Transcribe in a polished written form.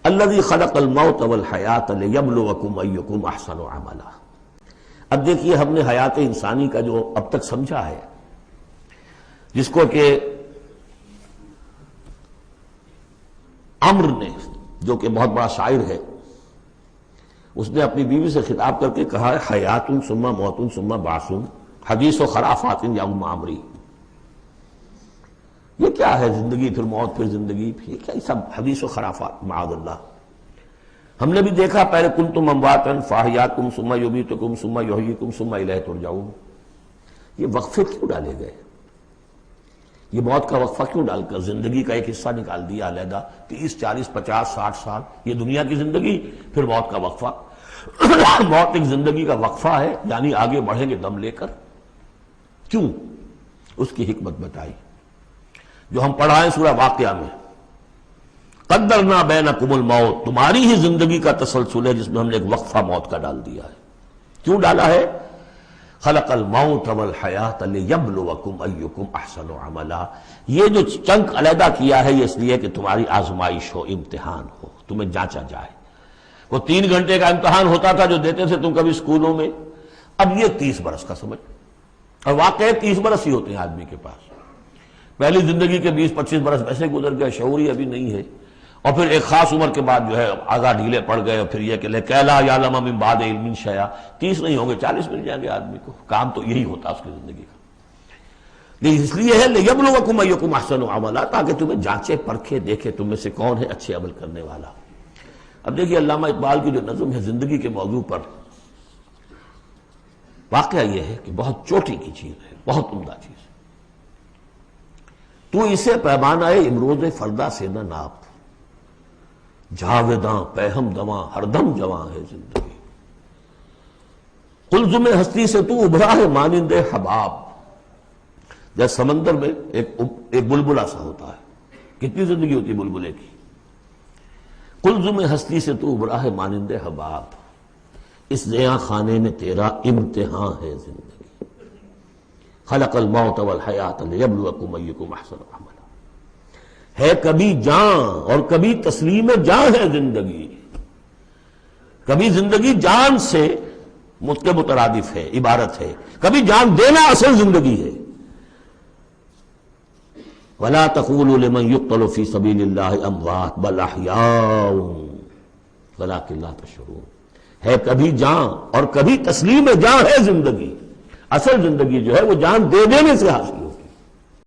الذی خلق الموت والحیات لیبلوکم ایکم احسن عملا۔ اب دیکھیے ہم نے حیات انسانی کا جو اب تک سمجھا ہے، جس کو کہ عمرو نے، جو کہ بہت بڑا شاعر ہے، اس نے اپنی بیوی سے خطاب کر کے کہا ہے حیات ثم موت ثم بعث حدیث و خرافات یا عمری۔ یہ کیا ہے زندگی پھر موت پھر زندگی، یہ کیا سب حدیث و خرافات معاذ اللہ۔ ہم نے بھی دیکھا پہلے کنتم امواتا فاحیاکم ثم یمیتکم ثم یحییکم ثم الیہ ترجعون۔ یہ وقفے کیوں ڈالے گئے؟ یہ موت کا وقفہ کیوں ڈال کر زندگی کا ایک حصہ نکال دیا علیحدہ؟ 30 40 50 60 سال یہ دنیا کی زندگی، پھر موت کا وقفہ۔ موت ایک زندگی کا وقفہ ہے، یعنی آگے بڑھیں گے دم لے کر۔ کیوں؟ اس کی حکمت بتائی جو ہم پڑھائیں سورہ واقعہ میں، قدرنا بینکم الموت، تمہاری ہی زندگی کا تسلسل ہے جس میں ہم نے ایک وقفہ موت کا ڈال دیا ہے۔ کیوں ڈالا ہے؟ خلق الموت والحیات لیبلوکم ایکم احسن عملا۔ یہ جو چنک علیحدہ کیا ہے یہ اس لیے کہ تمہاری آزمائش ہو، امتحان ہو، تمہیں جانچا جائے۔ وہ 3 گھنٹے کا امتحان ہوتا تھا جو دیتے تھے تم کبھی اسکولوں میں، اب یہ 30 برس کا سمجھ، اور واقعی 30 برس ہی ہوتے ہیں آدمی کے پاس۔ پہلی زندگی کے 20 25 برس ویسے گزر گئے، شعور ہی ابھی نہیں ہے، اور پھر ایک خاص عمر کے بعد جو ہے آگاہ ڈھیلے پڑ گئے، اور پھر یہ کہ لکیٰ لا یعلم من بعد علم شیئا، 30 نہیں ہوں گے 40 مل جائیں گے آدمی کو۔ کام تو یہی ہوتا اس کی زندگی کا، لیکن اس لیے ہے لیبلوکم ایکم احسن عملا، تاکہ تمہیں جانچے پرکھے دیکھے تم میں سے کون ہے اچھے عمل کرنے والا۔ اب دیکھیے علامہ اقبال کی جو نظم ہے زندگی کے موضوع پر، واقعہ یہ ہے کہ بہت چوٹی کی چیز ہے، بہت عمدہ چیز۔ تو اسے پیمانہ امروز فردا سے نہ ناپ، جاویداں پہم دواں ہر دم جواں ہے زندگی۔ قلزم ہستی سے تو ابھرا ہے مانند حباب، جیسے سمندر میں ایک بلبلا سا ہوتا ہے، کتنی زندگی ہوتی ہے بلبلے کی۔ قلزم ہستی سے تو ابھرا ہے مانند حباب، اس زیاں خانے میں تیرا امتحان ہے زندگی۔ خلق الموت والحیات لیبلوکم ایکم احسن عملا۔ ہے کبھی جان اور کبھی تسلیم جان ہے زندگی، کبھی زندگی جان سے مترادف ہے، عبارت ہے، کبھی جان دینا اصل زندگی ہے۔ وَلَا تَقُولُوا لِمَنْ يُقْتَلُ فِي سَبِيلِ اللَّهِ أَمْوَاتٌ بَلْ أَحْيَاءٌ وَلَٰكِن لَا تَشْعُرُونَ۔ ہے کبھی جان اور کبھی تسلیم جان ہے زندگی، اصل زندگی جو ہے وہ جان دے دینے سے حاصل